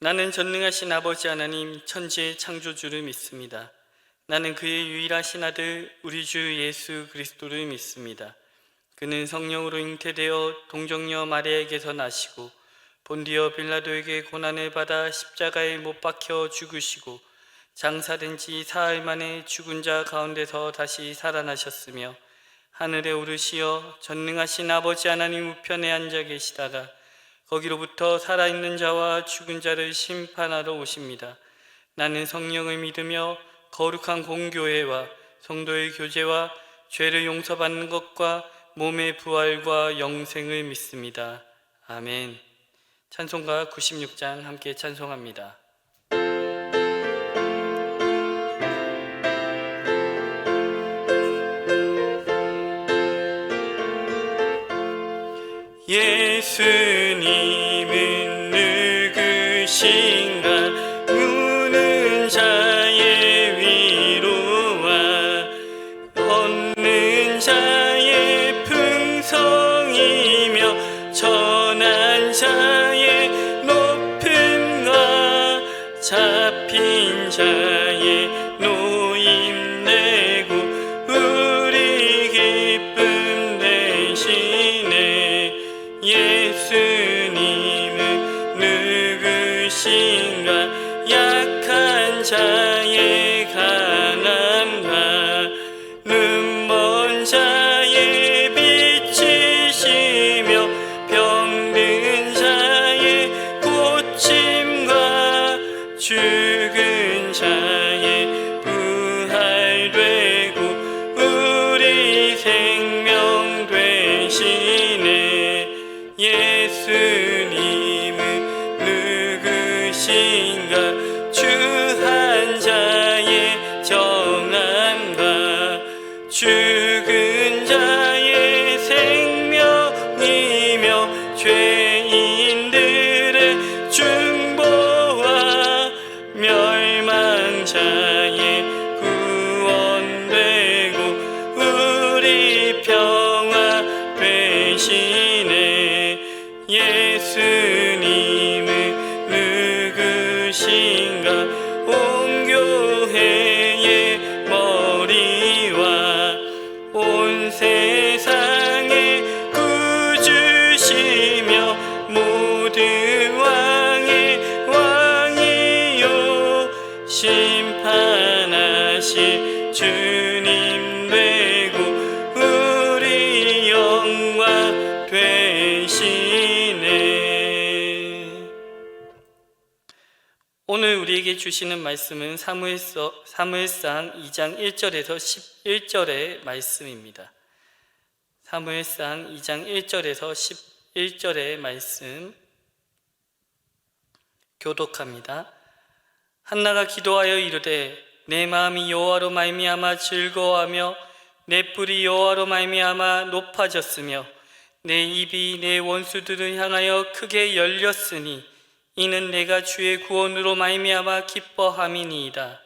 나는 전능하신 아버지 하나님 천지의 창조주를 믿습니다. 나는 그의 유일하신 아들 우리 주 예수 그리스도를 믿습니다. 그는 성령으로 잉태되어 동정녀 마리아에게서 나시고 본디어 빌라도에게 고난을 받아 십자가에 못 박혀 죽으시고 장사된 지 사흘 만에 죽은 자 가운데서 다시 살아나셨으며 하늘에 오르시어 전능하신 아버지 하나님 우편에 앉아 계시다가 거기로부터 살아있는 자와 죽은 자를 심판하러 오십니다. 나는 성령을 믿으며 거룩한 공교회와 성도의 교제와 죄를 용서받는 것과 몸의 부활과 영생을 믿습니다. 아멘. 찬송가 96장 함께 찬송합니다. 예수님은 누구신가? 우는 자의 위로와 얻는 자의 풍성이며 전한 자의 높음과 잡힌 자의 노임내고 우리 기쁨 되시네. 예수님은 누구신가? 약한 자의 강함과 눈먼 자의 빛이시며 병든 자의 고침과 죽은 자의 부활되고 우리 생명 되시네. 예수님은 누구신가? 주한 자의 정함과 죽은 자의 생명이며 죄인들의 중보와 멸망자의 구원되고 우리 평화 되시네. 예수님은 누구신가? 온 교회의 머리와 온 세상의 구주시며 모든 왕의 왕이요 심판하실 주님 되고 우리 영광 되시네. 오늘 우리에게 주시는 말씀은 사무엘상 2장 1절에서 11절의 말씀입니다. 사무엘상 2장 1절에서 11절의 말씀 교독합니다. 한나가 기도하여 이르되 내 마음이 여호와로 말미암아 즐거워하며 내 뿔이 여호와로 말미암아 높아졌으며 내 입이 내 원수들을 향하여 크게 열렸으니 이는 내가 주의 구원으로 말미암아 기뻐함이니이다.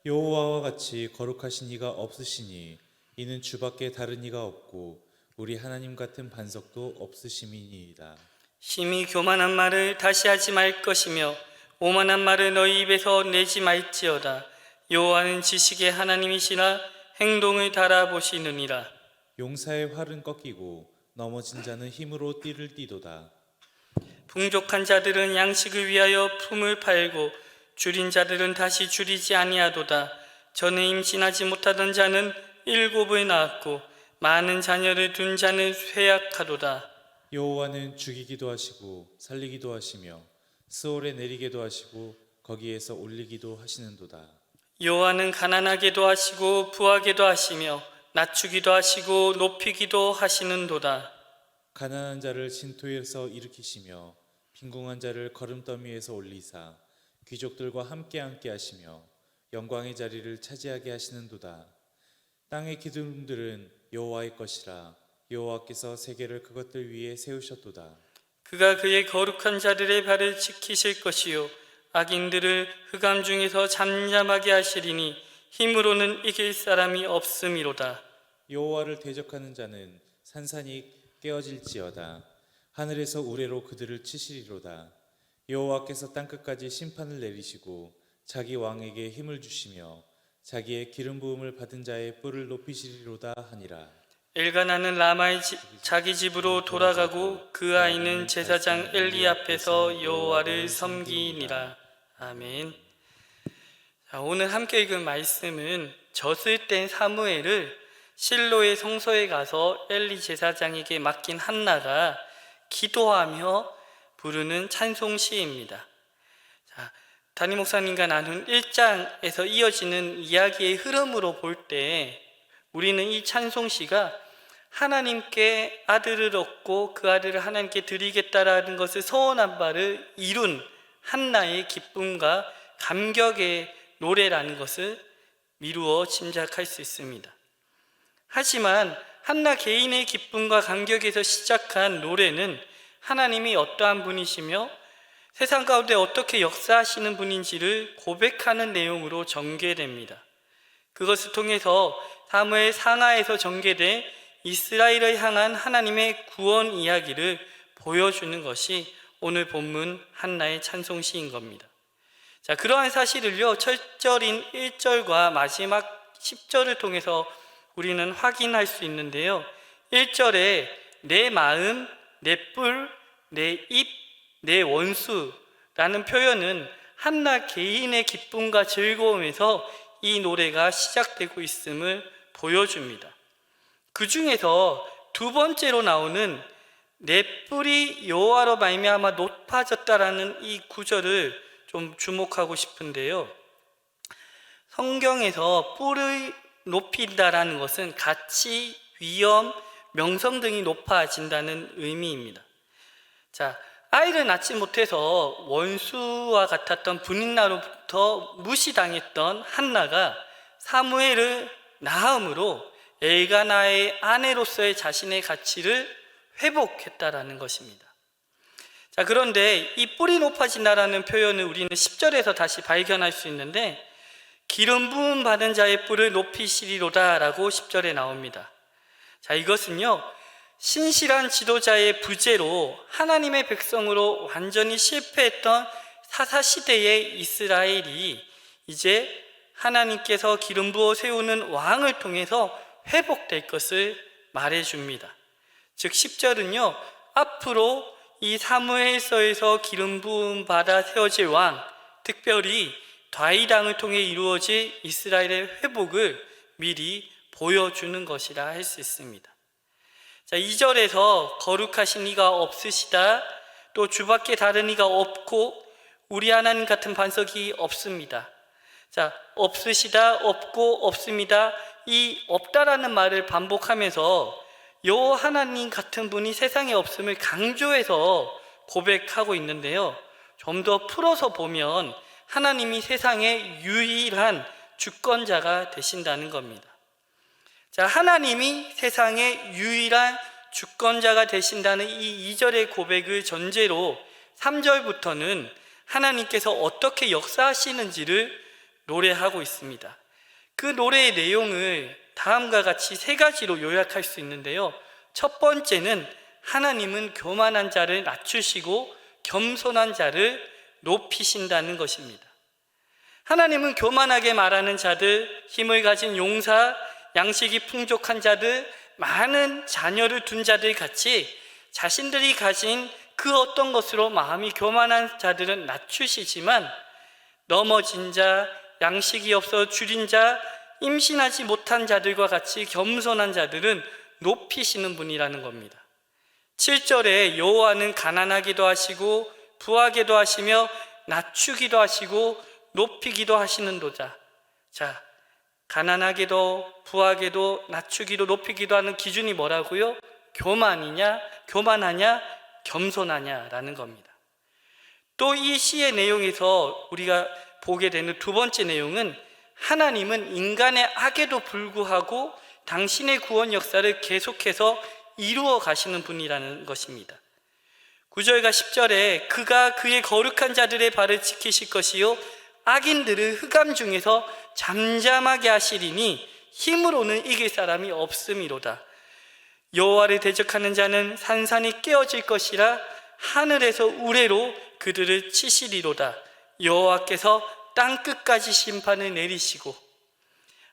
여호와와 같이 거룩하신 이가 없으시니 이는 주밖에 다른 이가 없고 우리 하나님 같은 반석도 없으심이니이다. 심히 교만한 말을 다시 하지 말 것이며 오만한 말을 너희 입에서 내지 말지어다. 여호와는 지식의 하나님이시라 행동을 달아보시느니라. 용사의 활은 꺾이고 넘어진 자는 힘으로 띠를 띠도다. 풍족한 자들은 양식을 위하여 품을 팔고 줄인 자들은 다시 줄이지 아니하도다. 전에 임신하지 못하던 자는 7을 낳았고 많은 자녀를 둔 자는 쇠약하도다. 여호와는 죽이기도 하시고 살리기도 하시며 스올에 내리게도 하시고 거기에서 올리기도 하시는도다. 여호와는 가난하게도 하시고 부하게도 하시며 낮추기도 하시고 높이기도 하시는도다. 가난한 자를 진토에서 일으키시며 빈궁한 자를 거름더미에서 올리사 귀족들과 함께 하시며 영광의 자리를 차지하게 하시는도다. 땅의 기둥들은 여호와의 것이라 여호와께서 세계를 그것들 위에 세우셨도다. 그가 그의 거룩한 자들의 발을 지키실 것이요 악인들을 흑암 중에서 잠잠하게 하시리니 힘으로는 이길 사람이 없음이로다. 여호와를 대적하는 자는 산산이 깨어질지어다. 하늘에서 우레로 그들을 치시리로다. 여호와께서 땅끝까지 심판을 내리시고 자기 왕에게 힘을 주시며 자기의 기름 부음을 받은 자의 뿔을 높이시리로다 하니라. 엘가나는 라마의 자기 집으로 돌아가고 그 아이는 제사장 엘리 앞에서 여호와를 섬기니라. 아멘. 자, 오늘 함께 읽은 말씀은 젖을 뗀 사무엘을 실로의 성소에 가서 엘리 제사장에게 맡긴 한나가 기도하며 부르는 찬송시입니다. 자, 담임 목사님과 나눈 1장에서 이어지는 이야기의 흐름으로 볼 때 우리는 이 찬송시가 하나님께 아들을 얻고 그 아들을 하나님께 드리겠다라는 것을 서원한 바를 이룬 한나의 기쁨과 감격의 노래라는 것을 미루어 짐작할 수 있습니다. 하지만 한나 개인의 기쁨과 감격에서 시작한 노래는 하나님이 어떠한 분이시며 세상 가운데 어떻게 역사하시는 분인지를 고백하는 내용으로 전개됩니다. 그것을 통해서 사무엘 상하에서 전개된 이스라엘을 향한 하나님의 구원 이야기를 보여주는 것이 오늘 본문 한나의 찬송시인 겁니다. 자, 그러한 사실을요, 첫절인 1절과 마지막 10절을 통해서 우리는 확인할 수 있는데요. 1절에 내 마음, 내 뿔, 내 입, 내 원수라는 표현은 한나 개인의 기쁨과 즐거움에서 이 노래가 시작되고 있음을 보여줍니다. 그 중에서 두 번째로 나오는 내 뿔이 여호와로 말미암아 높아졌다라는 이 구절을 좀 주목하고 싶은데요. 성경에서 뿔을 높인다라는 것은 가치, 위엄, 명성 등이 높아진다는 의미입니다. 자, 아이를 낳지 못해서 원수와 같았던 분인나로부터 무시당했던 한나가 사무엘을 낳음으로 엘가나의 아내로서의 자신의 가치를 회복했다라는 것입니다. 자, 그런데 이 뿔이 높아진다라는 표현을 우리는 10절에서 다시 발견할 수 있는데 기름 부음 받은 자의 뿔을 높이시리로다 라고 10절에 나옵니다. 자, 이것은요, 신실한 지도자의 부재로 하나님의 백성으로 완전히 실패했던 사사시대의 이스라엘이 이제 하나님께서 기름 부어 세우는 왕을 통해서 회복될 것을 말해줍니다. 즉 10절은요, 앞으로 이 사무엘서에서 기름 부음 받아 세워질 왕, 특별히 다윗 왕을 통해 이루어질 이스라엘의 회복을 미리 보여주는 것이라 할 수 있습니다. 자, 2절에서 거룩하신 이가 없으시다, 또 주밖에 다른 이가 없고 우리 하나님 같은 반석이 없습니다. 자, 없으시다, 없고 없습니다. 이 없다라는 말을 반복하면서 요 하나님 같은 분이 세상에 없음을 강조해서 고백하고 있는데요, 좀 더 풀어서 보면 하나님이 세상의 유일한 주권자가 되신다는 겁니다. 자, 하나님이 세상의 유일한 주권자가 되신다는 이 2절의 고백을 전제로 3절부터는 하나님께서 어떻게 역사하시는지를 노래하고 있습니다. 그 노래의 내용을 다음과 같이 세 가지로 요약할 수 있는데요. 첫 번째는 하나님은 교만한 자를 낮추시고 겸손한 자를 높이신다는 것입니다. 하나님은 교만하게 말하는 자들, 힘을 가진 용사, 양식이 풍족한 자들, 많은 자녀를 둔 자들 같이 자신들이 가진 그 어떤 것으로 마음이 교만한 자들은 낮추시지만 넘어진 자, 양식이 없어 줄인 자, 임신하지 못한 자들과 같이 겸손한 자들은 높이시는 분이라는 겁니다. 7절에 여호와는 가난하기도 하시고 부하게도 하시며 낮추기도 하시고 높이기도 하시는도다. 자, 가난하게도 부하게도 낮추기도 높이기도 하는 기준이 뭐라고요? 교만하냐 겸손하냐라는 겁니다. 또 이 시의 내용에서 우리가 보게 되는 두 번째 내용은 하나님은 인간의 악에도 불구하고 당신의 구원 역사를 계속해서 이루어 가시는 분이라는 것입니다. 9절과 10절에 그가 그의 거룩한 자들의 발을 지키실 것이요 악인들을 흑암 중에서 잠잠하게 하시리니 힘으로는 이길 사람이 없음이로다. 여호와를 대적하는 자는 산산이 깨어질 것이라 하늘에서 우레로 그들을 치시리로다. 여호와께서 땅 끝까지 심판을 내리시고,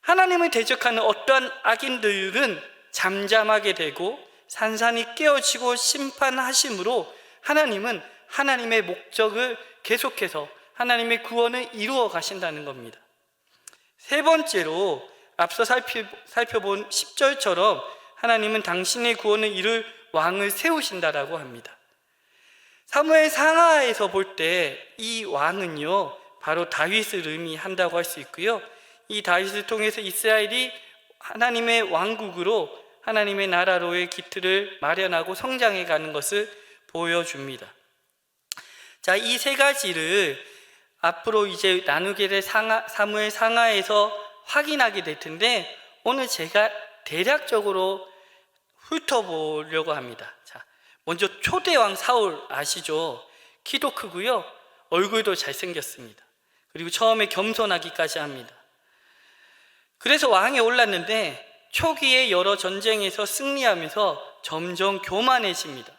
하나님을 대적하는 어떠한 악인들은 잠잠하게 되고 산산이 깨어지고 심판하심으로 하나님은 하나님의 목적을 계속해서 하나님의 구원을 이루어 가신다는 겁니다. 세 번째로 앞서 살펴본 10절처럼 하나님은 당신의 구원을 이룰 왕을 세우신다라고 합니다. 사무엘 상하에서 볼 때 이 왕은요, 바로 다윗을 의미한다고 할 수 있고요. 이 다윗을 통해서 이스라엘이 하나님의 왕국으로, 하나님의 나라로의 기틀을 마련하고 성장해 가는 것을 보여줍니다. 자, 이 세 가지를 앞으로 이제 나누게 될 사무엘 상하에서 확인하게 될 텐데, 오늘 제가 대략적으로 훑어보려고 합니다. 자, 먼저 초대왕 사울 아시죠? 키도 크고요, 얼굴도 잘생겼습니다. 그리고 처음에 겸손하기까지 합니다. 그래서 왕에 올랐는데 초기에 여러 전쟁에서 승리하면서 점점 교만해집니다.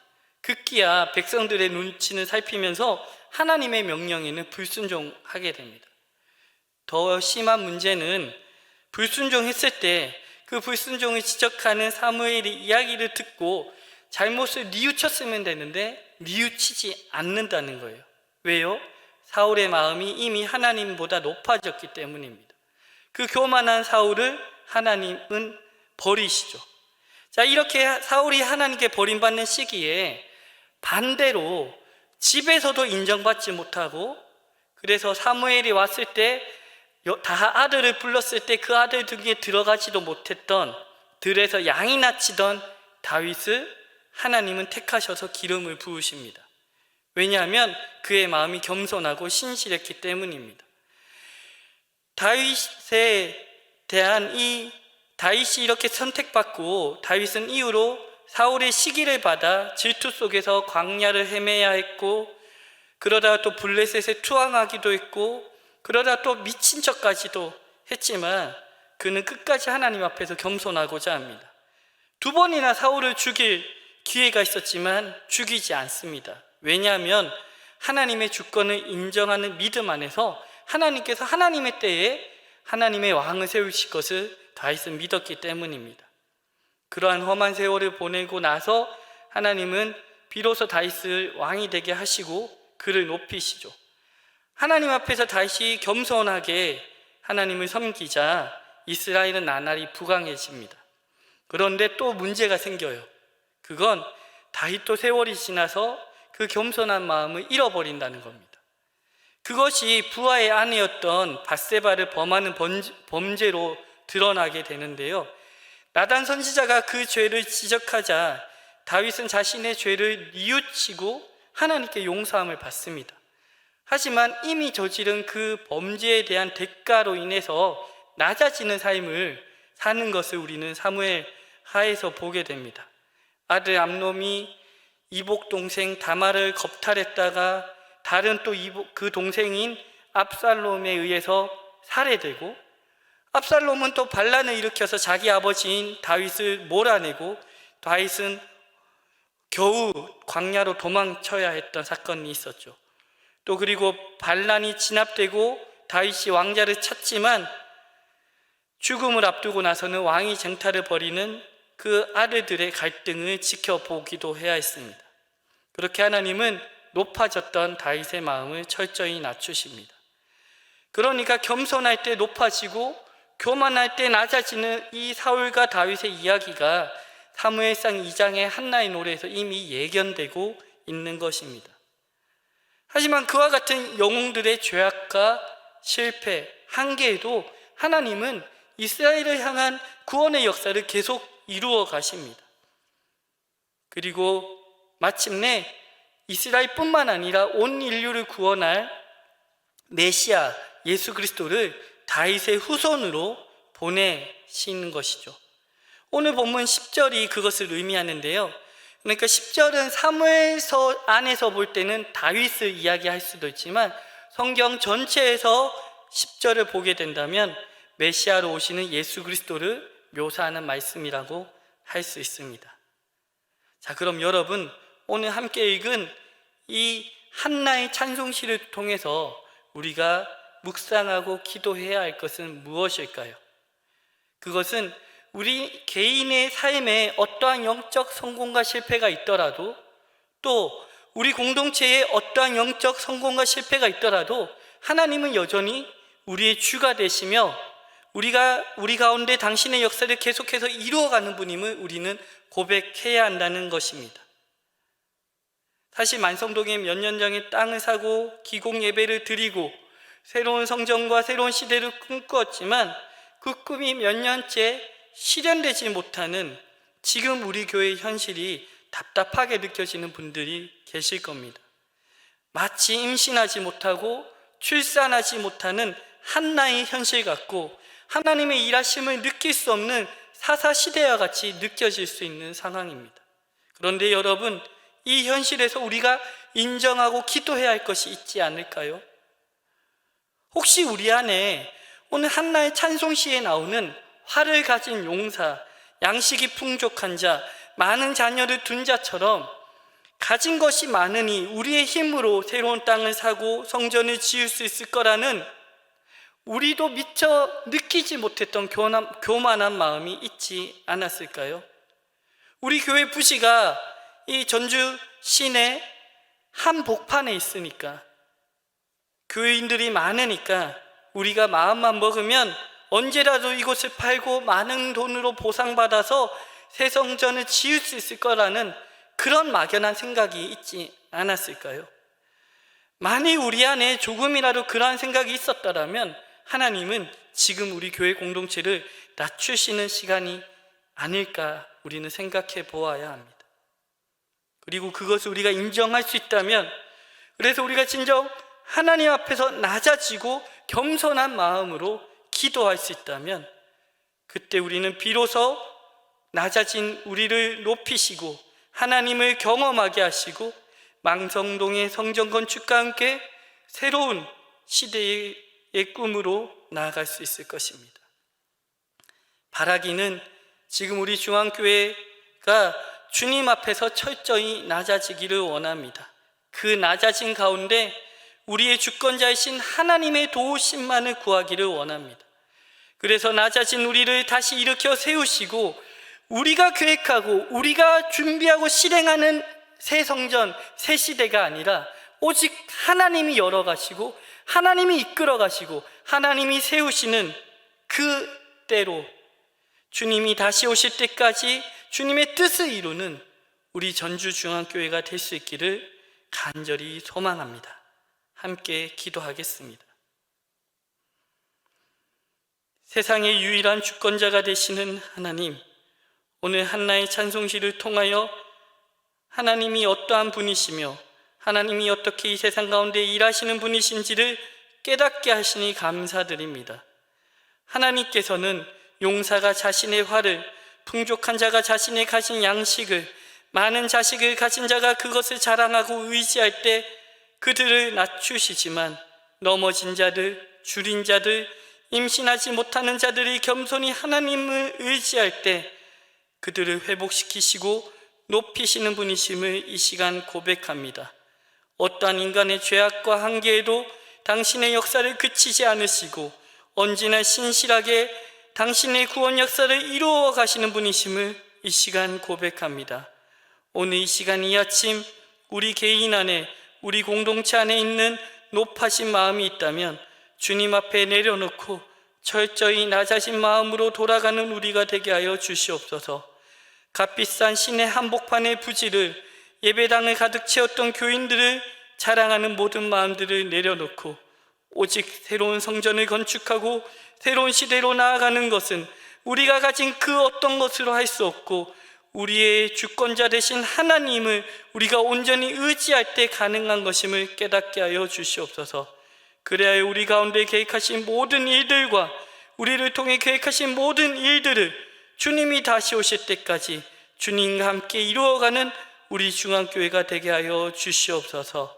급기야 백성들의 눈치는 살피면서 하나님의 명령에는 불순종하게 됩니다. 더 심한 문제는 불순종했을 때 그 불순종을 지적하는 사무엘의 이야기를 듣고 잘못을 뉘우쳤으면 되는데 뉘우치지 않는다는 거예요. 왜요? 사울의 마음이 이미 하나님보다 높아졌기 때문입니다. 그 교만한 사울을 하나님은 버리시죠. 자, 이렇게 사울이 하나님께 버림받는 시기에 반대로 집에서도 인정받지 못하고, 그래서 사무엘이 왔을 때 다 아들을 불렀을 때 그 아들 등에 들어가지도 못했던, 들에서 양이 낳치던 다윗을 하나님은 택하셔서 기름을 부으십니다. 왜냐하면 그의 마음이 겸손하고 신실했기 때문입니다. 다윗에 대한 다윗이 이렇게 선택받고, 다윗은 이후로 사울의 시기를 받아 질투 속에서 광야를 헤매야 했고, 그러다가 또 블레셋에 투항하기도 했고, 그러다 또 미친 척까지도 했지만 그는 끝까지 하나님 앞에서 겸손하고자 합니다. 2번이나 사울을 죽일 기회가 있었지만 죽이지 않습니다. 왜냐하면 하나님의 주권을 인정하는 믿음 안에서 하나님께서 하나님의 때에 하나님의 왕을 세우실 것을 다윗은 믿었기 때문입니다. 그러한 험한 세월을 보내고 나서 하나님은 비로소 다윗을 왕이 되게 하시고 그를 높이시죠. 하나님 앞에서 다윗이 겸손하게 하나님을 섬기자 이스라엘은 나날이 부강해집니다. 그런데 또 문제가 생겨요. 그건 다윗도 세월이 지나서 그 겸손한 마음을 잃어버린다는 겁니다. 그것이 부하의 아내였던 밧세바를 범하는 범죄로 드러나게 되는데요. 나단 선지자가 그 죄를 지적하자 다윗은 자신의 죄를 뉘우치고 하나님께 용서함을 받습니다. 하지만 이미 저지른 그 범죄에 대한 대가로 인해서 낮아지는 삶을 사는 것을 우리는 사무엘 하에서 보게 됩니다. 아들 암놈이 이복 동생 다말을 겁탈했다가 다른 또 그 동생인 압살롬에 의해서 살해되고, 압살롬은 또 반란을 일으켜서 자기 아버지인 다윗을 몰아내고, 다윗은 겨우 광야로 도망쳐야 했던 사건이 있었죠. 또 그리고 반란이 진압되고 다윗이 왕자를 찾지만 죽음을 앞두고 나서는 왕위 쟁탈을 벌이는 그 아들들의 갈등을 지켜보기도 해야 했습니다. 그렇게 하나님은 높아졌던 다윗의 마음을 철저히 낮추십니다. 그러니까 겸손할 때 높아지고 교만할 때 낮아지는 이 사울과 다윗의 이야기가 사무엘상 2장의 한나의 노래에서 이미 예견되고 있는 것입니다. 하지만 그와 같은 영웅들의 죄악과 실패, 한계에도 하나님은 이스라엘을 향한 구원의 역사를 계속 이루어 가십니다. 그리고 마침내 이스라엘뿐만 아니라 온 인류를 구원할 메시아 예수 그리스도를 다윗의 후손으로 보내시는 것이죠. 오늘 본문 10절이 그것을 의미하는데요. 그러니까 10절은 사무엘서 안에서 볼 때는 다윗을 이야기할 수도 있지만 성경 전체에서 10절을 보게 된다면 메시아로 오시는 예수 그리스도를 묘사하는 말씀이라고 할 수 있습니다. 자, 그럼 여러분 오늘 함께 읽은 이 한나의 찬송시를 통해서 우리가 묵상하고 기도해야 할 것은 무엇일까요? 그것은 우리 개인의 삶에 어떠한 영적 성공과 실패가 있더라도, 또 우리 공동체에 어떠한 영적 성공과 실패가 있더라도 하나님은 여전히 우리의 주가 되시며 우리 가운데 당신의 역사를 계속해서 이루어가는 분임을 우리는 고백해야 한다는 것입니다. 사실 만성동에 몇 년 전에 땅을 사고 기공 예배를 드리고 새로운 성전과 새로운 시대를 꿈꾸었지만 그 꿈이 몇 년째 실현되지 못하는 지금 우리 교회의 현실이 답답하게 느껴지는 분들이 계실 겁니다. 마치 임신하지 못하고 출산하지 못하는 한나의 현실 같고 하나님의 일하심을 느낄 수 없는 사사시대와 같이 느껴질 수 있는 상황입니다. 그런데 여러분, 이 현실에서 우리가 인정하고 기도해야 할 것이 있지 않을까요? 혹시 우리 안에 오늘 한나의 찬송시에 나오는 활을 가진 용사, 양식이 풍족한 자, 많은 자녀를 둔 자처럼 가진 것이 많으니 우리의 힘으로 새로운 땅을 사고 성전을 지을 수 있을 거라는 우리도 미처 느끼지 못했던 교만한 마음이 있지 않았을까요? 우리 교회 부시가 이 전주 시내 한 복판에 있으니까, 교회인들이 많으니까 우리가 마음만 먹으면 언제라도 이곳을 팔고 많은 돈으로 보상받아서 새 성전을 지을 수 있을 거라는 그런 막연한 생각이 있지 않았을까요? 만일 우리 안에 조금이라도 그러한 생각이 있었다면 하나님은 지금 우리 교회 공동체를 낮추시는 시간이 아닐까 우리는 생각해 보아야 합니다. 그리고 그것을 우리가 인정할 수 있다면, 그래서 우리가 진정 하나님 앞에서 낮아지고 겸손한 마음으로 기도할 수 있다면, 그때 우리는 비로소 낮아진 우리를 높이시고 하나님을 경험하게 하시고 망성동의 성전 건축과 함께 새로운 시대의 꿈으로 나아갈 수 있을 것입니다. 바라기는 지금 우리 중앙교회가 주님 앞에서 철저히 낮아지기를 원합니다. 그 낮아진 가운데 우리의 주권자이신 하나님의 도우심만을 구하기를 원합니다. 그래서 낮아진 우리를 다시 일으켜 세우시고 우리가 계획하고 우리가 준비하고 실행하는 새 성전, 새 시대가 아니라 오직 하나님이 열어가시고 하나님이 이끌어가시고 하나님이 세우시는 그 때로 주님이 다시 오실 때까지 주님의 뜻을 이루는 우리 전주중앙교회가 될 수 있기를 간절히 소망합니다. 함께 기도하겠습니다. 세상의 유일한 주권자가 되시는 하나님, 오늘 한나의 찬송시를 통하여 하나님이 어떠한 분이시며 하나님이 어떻게 이 세상 가운데 일하시는 분이신지를 깨닫게 하시니 감사드립니다. 하나님께서는 용사가 자신의 활을, 풍족한 자가 자신의 가진 양식을, 많은 자식을 가진 자가 그것을 자랑하고 의지할 때 그들을 낮추시지만 넘어진 자들, 줄인 자들, 임신하지 못하는 자들이 겸손히 하나님을 의지할 때 그들을 회복시키시고 높이시는 분이심을 이 시간 고백합니다. 어떠한 인간의 죄악과 한계에도 당신의 역사를 그치지 않으시고 언제나 신실하게 당신의 구원 역사를 이루어 가시는 분이심을 이 시간 고백합니다. 오늘 이 시간 이 아침 우리 개인 안에, 우리 공동체 안에 있는 높아진 마음이 있다면 주님 앞에 내려놓고 철저히 낮아진 마음으로 돌아가는 우리가 되게 하여 주시옵소서. 값비싼 시내 한복판의 부지를, 예배당을 가득 채웠던 교인들을 자랑하는 모든 마음들을 내려놓고 오직 새로운 성전을 건축하고 새로운 시대로 나아가는 것은 우리가 가진 그 어떤 것으로 할 수 없고 우리의 주권자 되신 하나님을 우리가 온전히 의지할 때 가능한 것임을 깨닫게 하여 주시옵소서. 그래야 우리 가운데 계획하신 모든 일들과 우리를 통해 계획하신 모든 일들을 주님이 다시 오실 때까지 주님과 함께 이루어가는 우리 중앙교회가 되게 하여 주시옵소서.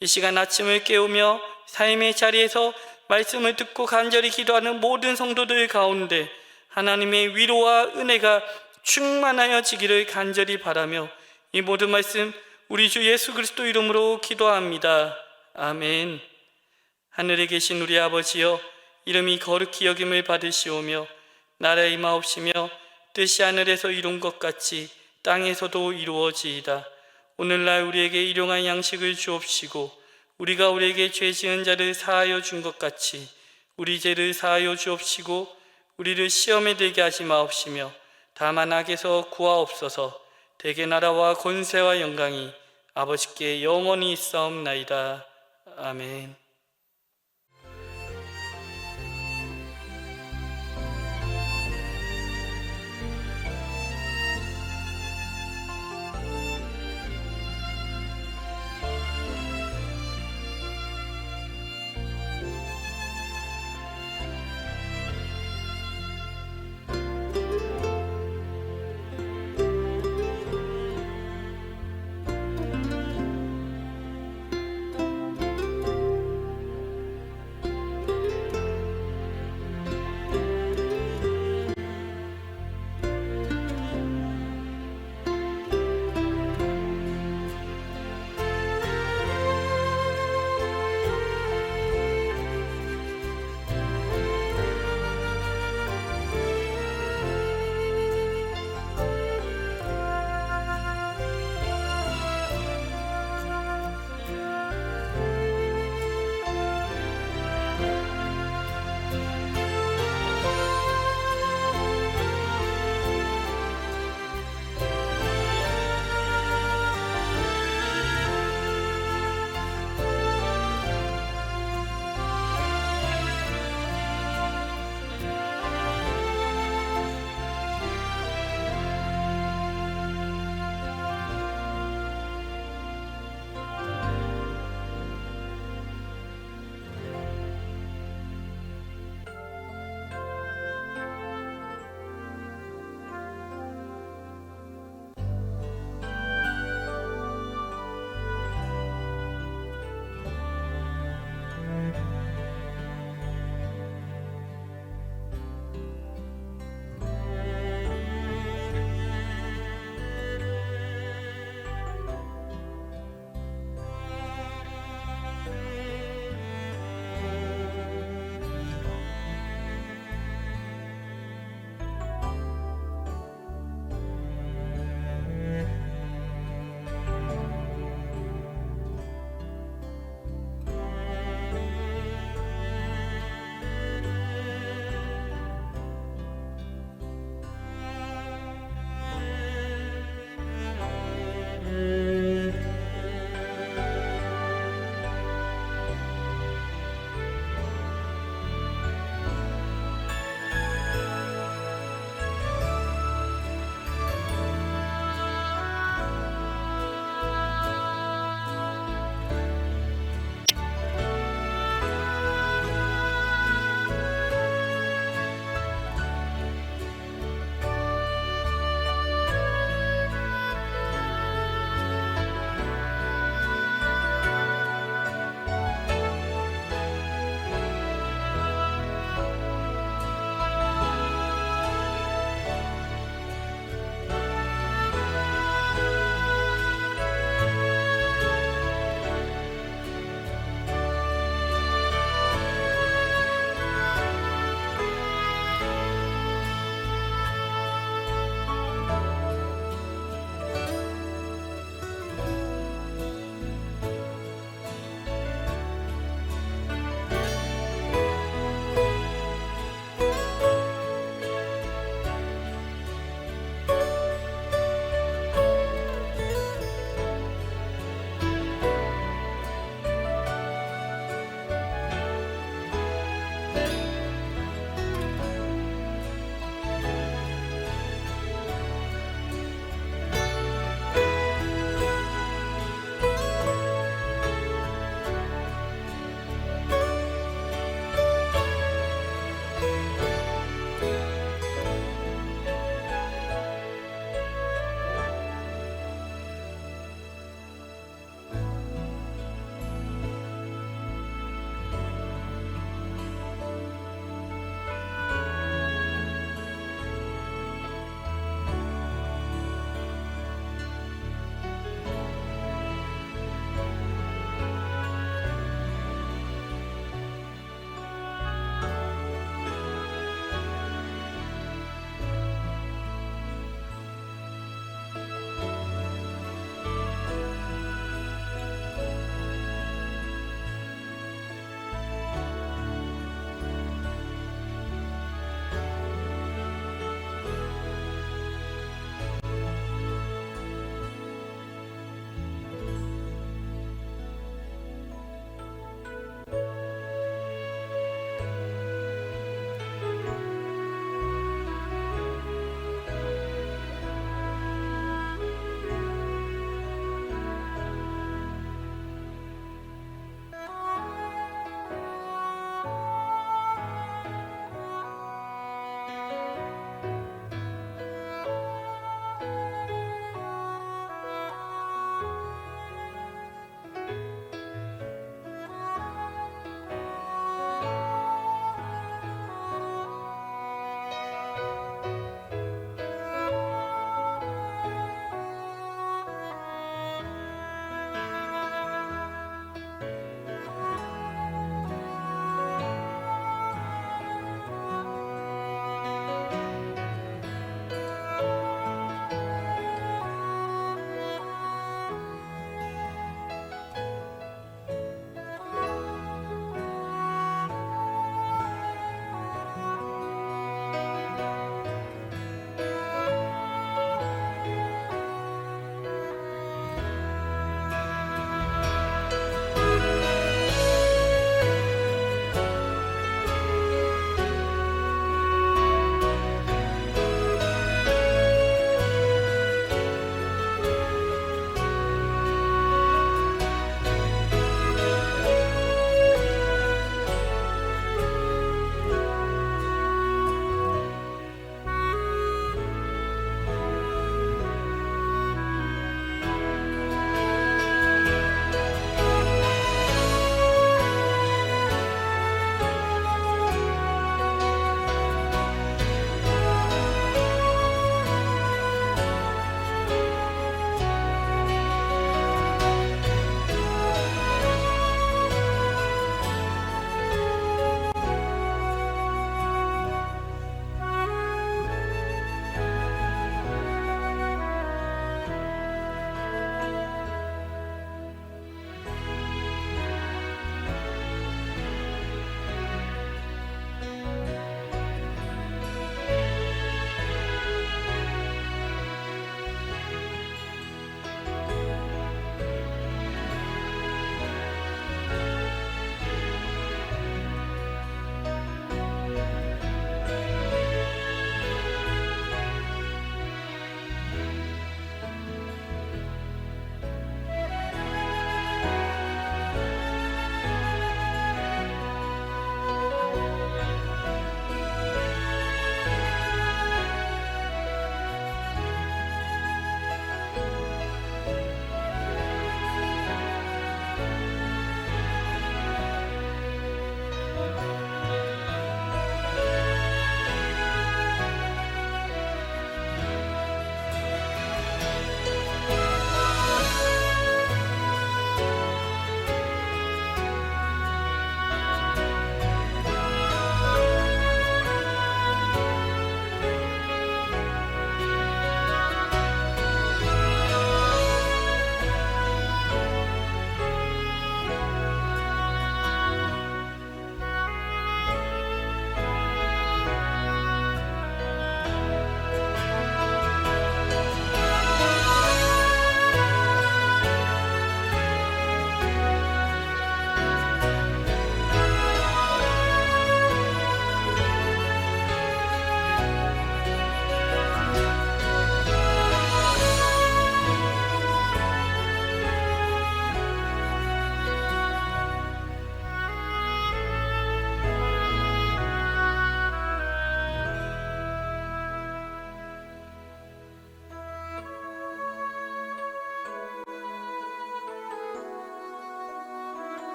이 시간 아침을 깨우며 삶의 자리에서 말씀을 듣고 간절히 기도하는 모든 성도들 가운데 하나님의 위로와 은혜가 충만하여지기를 간절히 바라며 이 모든 말씀 우리 주 예수 그리스도 이름으로 기도합니다. 아멘. 하늘에 계신 우리 아버지여, 이름이 거룩히 여김을 받으시오며 나라에 임하옵시며 뜻이 하늘에서 이룬 것 같이 땅에서도 이루어지이다. 오늘날 우리에게 일용할 양식을 주옵시고 우리가 우리에게 죄 지은 자를 사하여 준 것 같이 우리 죄를 사하여 주옵시고 우리를 시험에 들게 하지 마옵시며 다만 악에서 구하옵소서. 대개 나라와 권세와 영광이 아버지께 영원히 있사옵나이다. 아멘.